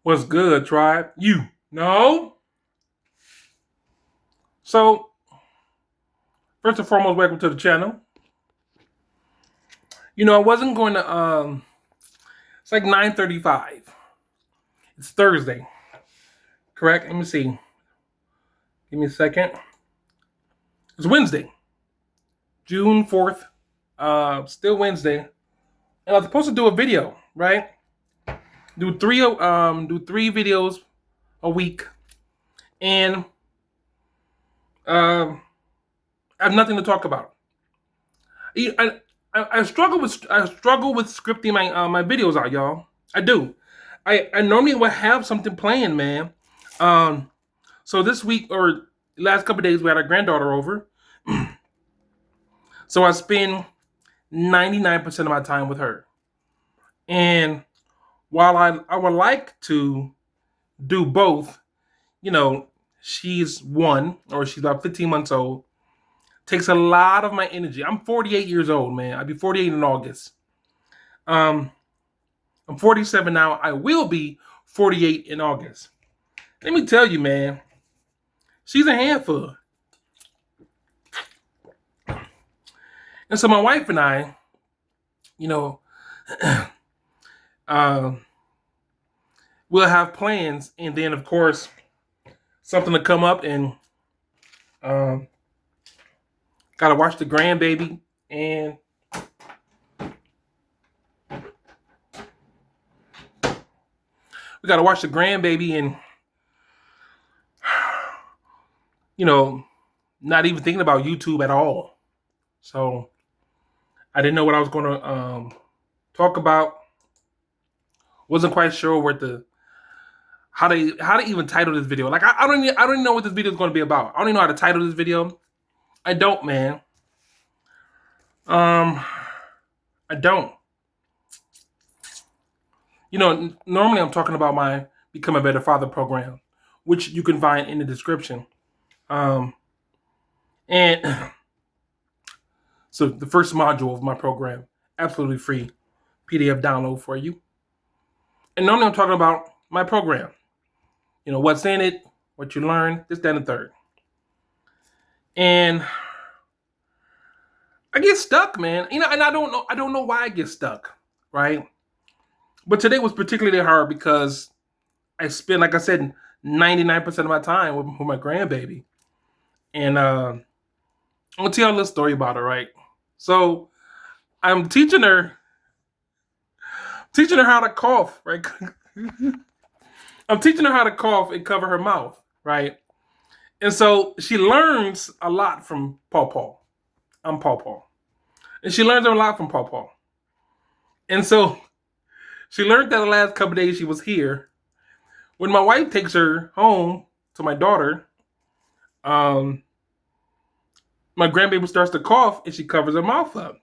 What's good, tribe? You know? So, first and foremost, welcome to the channel. I wasn't going to it's like 9:35. It's Thursday. Correct? Let me see. Give me a second. It's Wednesday. June 4th. Still Wednesday. And I was supposed to do a video, right? Do three videos a week. And I have nothing to talk about. I, I struggle with scripting my videos out, y'all. I do. I normally would have something planned, man. Um, so this week or last couple of days we had our granddaughter over, so I spend 99% of my time with her. And while I would like to do both, you know, she's one or she's about 15 months old. Takes a lot of my energy. I'm 48 years old, man. I'll be 48 in August. Um, I'm 47 now. I will be 48 in August. Let me tell you, man, she's a handful. And so my wife and I, you know, um, we'll have plans, and then of course something to come up, and um, gotta watch the grandbaby, and we gotta watch the grandbaby, and not even thinking about YouTube at all. So I didn't know what I was going to talk about. Wasn't quite sure how to even title this video. Like I don't even know what this video is going to be about. I don't even know how to title this video. I don't, man. I don't. Normally I'm talking about my Become a Better Father program, which you can find in the description. And so the first module of my program, absolutely free PDF download for you. And normally I'm talking about my program. What's in it, what you learn, this, that, and the third. And I get stuck, man. And I don't know why I get stuck, right? But today was particularly hard because I spent, like I said, 99% of my time with my grandbaby. And I'm gonna tell you a little story about her, right? So I'm teaching her how to cough, right? I'm teaching her how to cough and cover her mouth, right? And so she learns a lot from Paw Paw. I'm Paw Paw. And she learns a lot from Paw Paw. And so she learned that the last couple of days she was here. When my wife takes her home to my daughter, my grandbaby starts to cough and she covers her mouth up.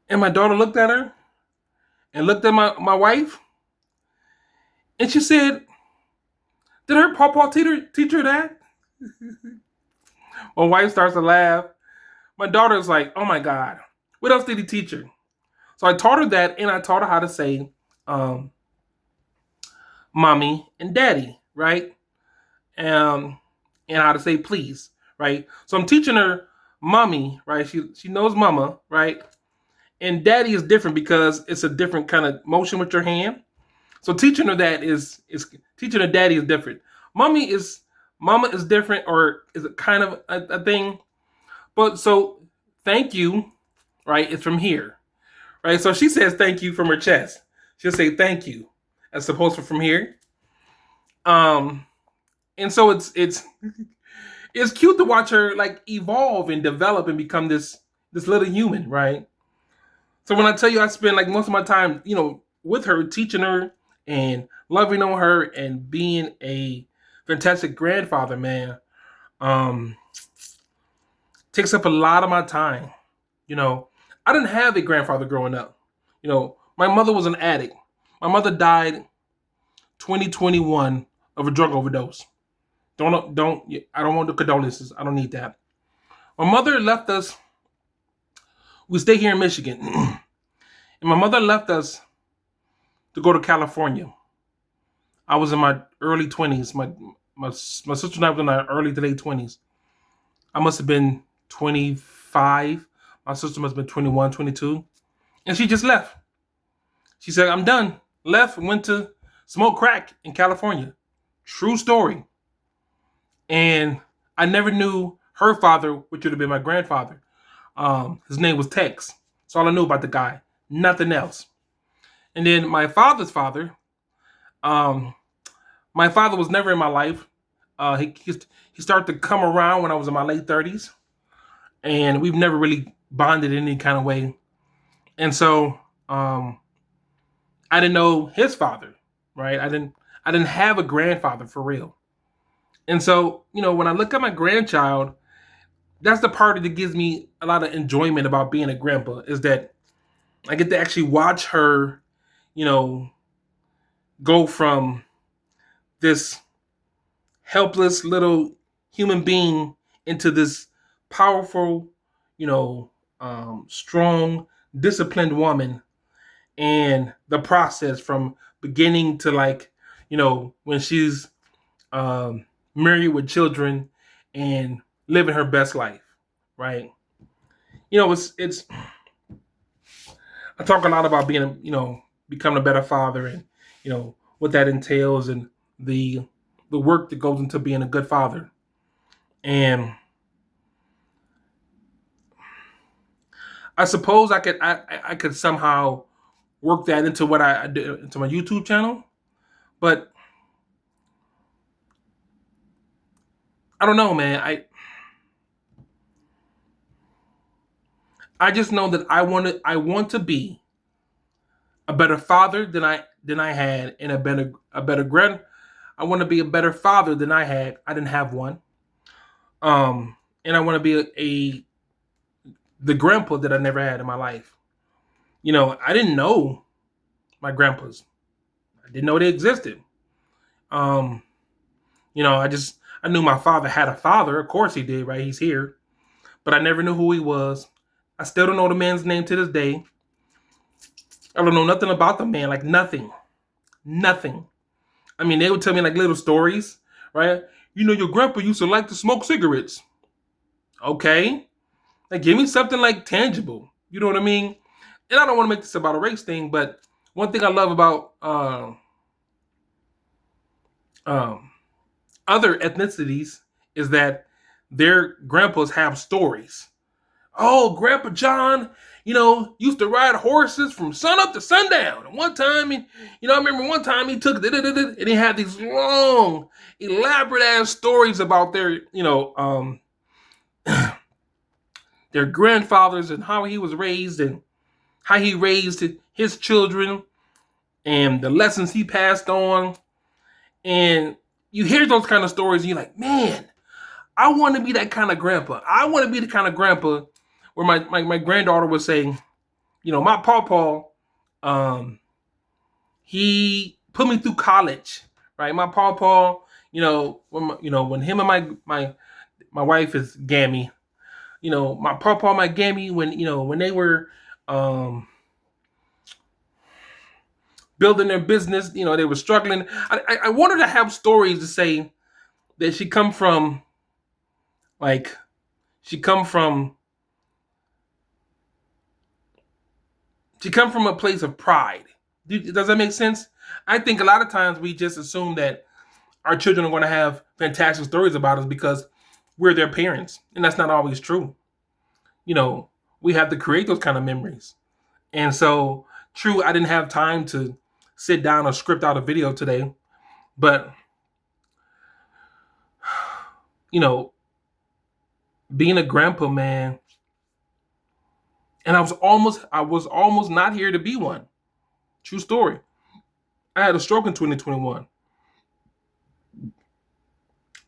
And my daughter looked at her and looked at my wife, and she said, "Did her Paw Paw teach her that?" My wife starts to laugh. My daughter's like, "Oh my God, what else did he teach her?" So I taught her that, and I taught her how to say mommy and daddy, right? And how to say please, right? So I'm teaching her mommy, right? She knows mama, right? And daddy is different because it's a different kind of motion with your hand. So teaching her that is teaching her daddy is different. Mama is different, or is it kind of a thing? But so thank you, right? It's from here, right? So she says thank you from her chest. She'll say thank you as opposed to from here. And so it's cute to watch her like evolve and develop and become this little human, right? So when I tell you I spend like most of my time, with her, teaching her and loving on her and being a fantastic grandfather, man, takes up a lot of my time. I didn't have a grandfather growing up. My mother was an addict. My mother died 2021 of a drug overdose. I don't want the condolences. I don't need that. My mother left us. We stay here in Michigan. And my mother left us to go to California. I was in my early 20s. My sister and I was in our early to late 20s. I must have been 25. My sister must have been 21, 22. And she just left. She said, I'm done. Left, went to smoke crack in California. True story. And I never knew her father, which would have been my grandfather. His name was Tex. That's all I knew about the guy. Nothing else. And then my father's father, um, my father was never in my life. He started to come around when I was in my late 30s, and we've never really bonded in any kind of way. And so I didn't know his father, right? I didn't have a grandfather for real. And so, when I look at my grandchild, that's the part that gives me a lot of enjoyment about being a grandpa is that I get to actually watch her, you know, go from this helpless little human being into this powerful, strong, disciplined woman, and the process from beginning to when she's married with children and living her best life, right? It's I talk a lot about becoming a better father and what that entails and the work that goes into being a good father. And I suppose I could somehow work that into what I do into my YouTube channel, but I don't know, man. I just know that I want to be a better father than I had, and a better grand. I want to be a better father than I had. I didn't have one. And I want to be the grandpa that I never had in my life. I didn't know my grandpas. I didn't know they existed. Um, I knew my father had a father. Of course he did, right? He's here. But I never knew who he was. I still don't know the man's name to this day. I don't know nothing about the man, like nothing. Nothing. I mean, they would tell me like little stories, right? Your grandpa used to like to smoke cigarettes. Okay. Like give me something like tangible. You know what I mean? And I don't want to make this about a race thing, but one thing I love about um, other ethnicities is that their grandpas have stories. Oh, Grandpa John, used to ride horses from sun up to sundown. And one time, I remember one time he took and he had these long, elaborate ass stories about their grandfathers and how he was raised and how he raised his children and the lessons he passed on. And you hear those kind of stories and you're like, man, I want to be that kind of grandpa. I want to be the kind of grandpa where my granddaughter was saying, my pawpaw, he put me through college, right? My pawpaw, when him and my wife is Gammy, my pawpaw, my Gammy, when they were building their business, they were struggling. I wanted to have stories to say that like she come from she come from a place of pride. Does that make sense? I think a lot of times we just assume that our children are going to have fantastic stories about us because we're their parents, and that's not always true. We have to create those kind of memories. And so, true, I didn't have time to sit down or script out a video today, but you know, being a grandpa, man, and I was almost not here to be one. True story. I had a stroke in 2021.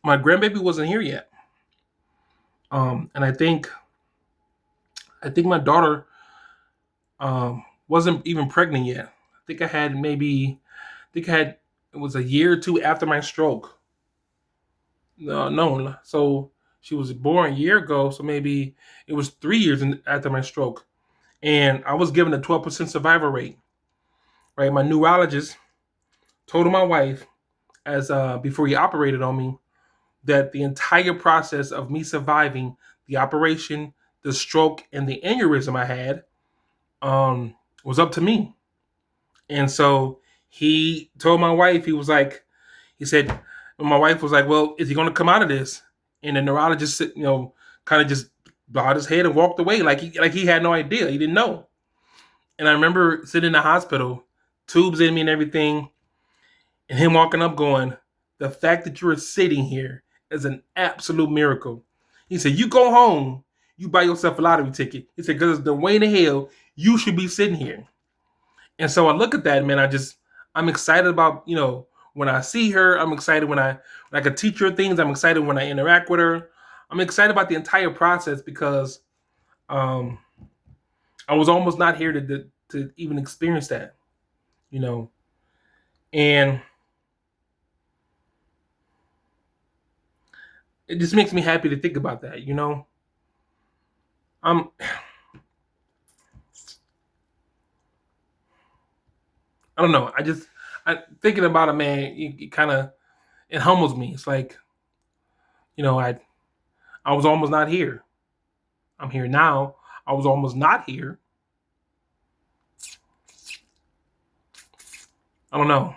My grandbaby wasn't here yet. And I think my daughter wasn't even pregnant yet. I think it was a year or two after my stroke. No. So she was born a year ago, so maybe it was 3 years after my stroke. And I was given a 12% survival rate. right? My neurologist told my wife as before he operated on me that the entire process of me surviving the operation, the stroke, and the aneurysm I had was up to me. And so he told my wife, he said, my wife was like, well, is he going to come out of this? And the neurologist, kind of just bowed his head and walked away like he had no idea. He didn't know. And I remember sitting in the hospital, tubes in me and everything, and him walking up going, the fact that you're sitting here is an absolute miracle. He said, you go home, you buy yourself a lottery ticket. He said, because the way in hell, you should be sitting here. And so I look at that, man, I'm excited about, when I see her. I'm excited when I can teach her things. I'm excited when I interact with her. I'm excited about the entire process because um, I was almost not here to even experience that, you know. And it just makes me happy to think about that, I'm I don't know. I thinking about it, man, it kind of it humbles me. It's like, I was almost not here. I'm here now. I was almost not here. I don't know.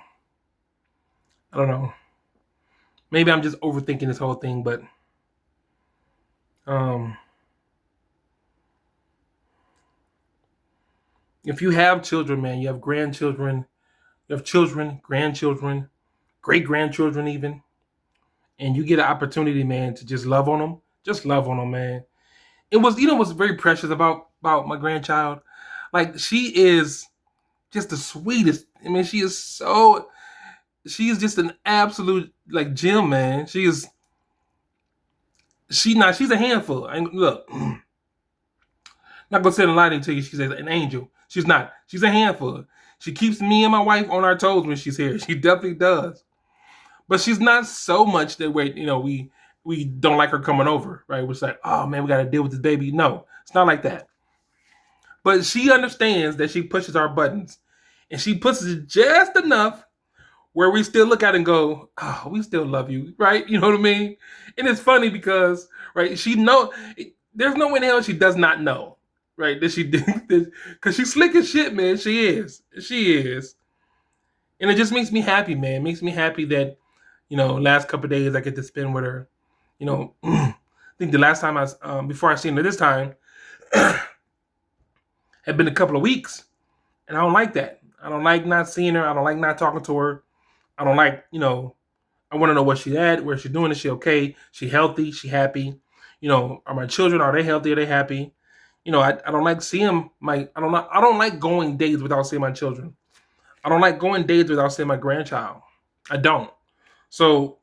I don't know. Maybe I'm just overthinking this whole thing, but um if you have children, man, you have grandchildren, you have children, grandchildren, great grandchildren, even, and you get an opportunity, man, to just love on them, man. It was, what's very precious about my grandchild, like she is just the sweetest. I mean, she is just an absolute like gem, man. She's a handful. And look, not gonna sit and lie to you. She's an angel. She's not. She's a handful. She keeps me and my wife on our toes when she's here. She definitely does. But she's not so much that we don't like her coming over, right? We're like, oh man, we got to deal with this baby. No, it's not like that. But she understands that she pushes our buttons, and she pushes it just enough where we still look at it and go, oh, we still love you, right? You know what I mean? And it's funny because, right, there's no way in hell she does not know, right, that she did this, because she's slick as shit, man. She is. And it just makes me happy, man. It makes me happy that, last couple of days I get to spend with her. I think the last time before I seen her this time, had been a couple of weeks. And I don't like that. I don't like not seeing her. I don't like not talking to her. I don't like, I want to know what she's at, where she's doing. Is she okay? She healthy? She happy? Are my children, are they healthy? Are they happy? I don't like seeing I don't like going days without seeing my children. I don't like going days without seeing my grandchild. I don't. So,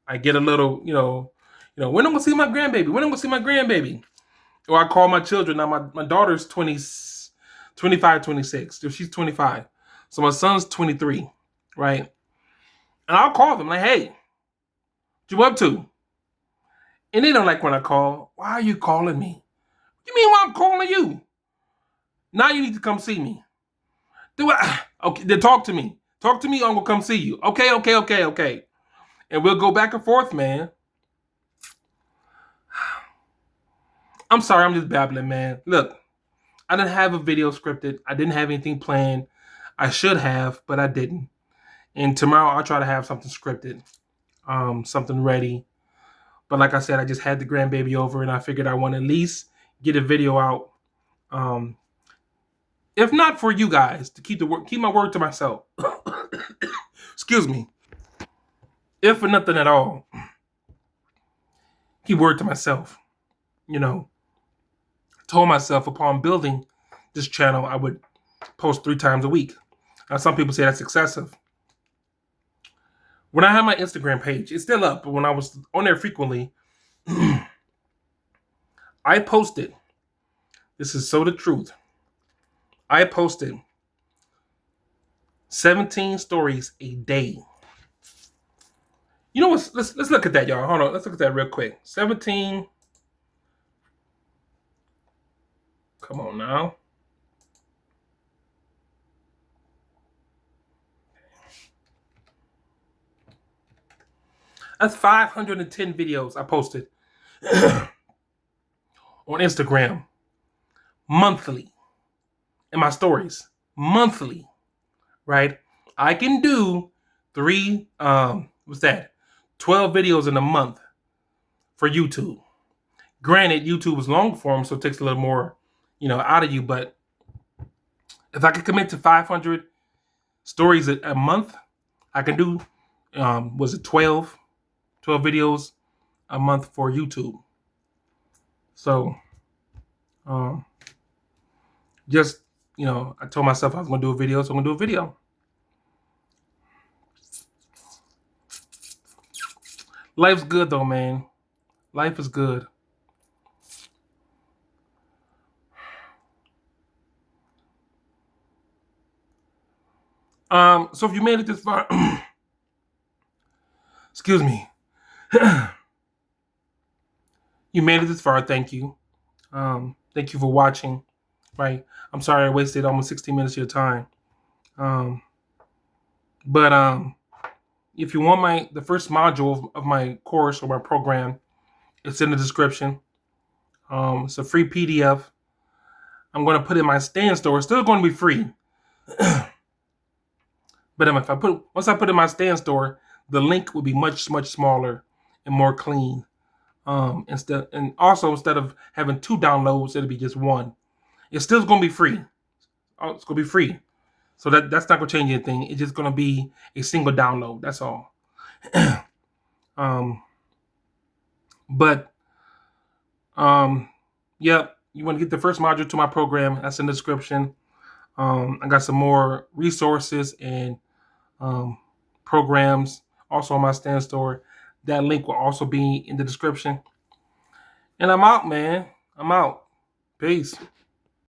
I get a little, when I'm gonna see my grandbaby? When I'm gonna see my grandbaby? Or I call my children. Now my daughter's 25, 26. So she's 25. So my son's 23, right? And I'll call them like, hey, what you up to? And they don't like when I call. Why are you calling me? You mean why I'm calling you? Now you need to come see me. Do I? Okay, then talk to me. Talk to me, I'm gonna come see you. Okay. And we'll go back and forth, man. I'm sorry, I'm just babbling, man. Look, I didn't have a video scripted. I didn't have anything planned. I should have, but I didn't. And tomorrow I'll try to have something scripted, something ready. But like I said, I just had the grandbaby over, and I figured I want to at least get a video out. Um, if not for you guys, to keep my word to myself. Excuse me. If for nothing at all, keep word to myself. You know, told myself upon building this channel, I would post 3 times a week. Now, some people say that's excessive. When I had my Instagram page, it's still up, but when I was on there frequently, I posted, this is so the truth, I posted 17 stories a day. You know what? Let's look at that, y'all. Hold on. Let's look at that real quick. 17. Come on now. That's 510 videos I posted on Instagram monthly in my stories monthly, right? I can do what's that? 12 videos in a month for YouTube. Granted, YouTube is long form, so it takes a little more, out of you. But if I could commit to 500 stories a month, I can do, was it 12 videos a month for YouTube. So, um, just, I told myself I was going to do a video, so I'm going to do a video. Life's good though, man. Life is good. So if you made it this far, excuse me, you made it this far. Thank you. Thank you for watching. Right. I'm sorry I wasted almost 16 minutes of your time. But if you want the first module of my course or my program, it's in the description. It's a free PDF. I'm going to put it in my stand store. It's still going to be free. But once I put it in my stand store, the link will be much, much smaller and more clean. Instead of having 2 downloads, it'll be just 1. It's still going to be free. It's going to be free. So that's not going to change anything. It's just going to be a single download. That's all. But yep, you want to get the first module to my program, that's in the description. I got some more resources and programs also on my stand store. That link will also be in the description. And I'm out, man. I'm out. Peace.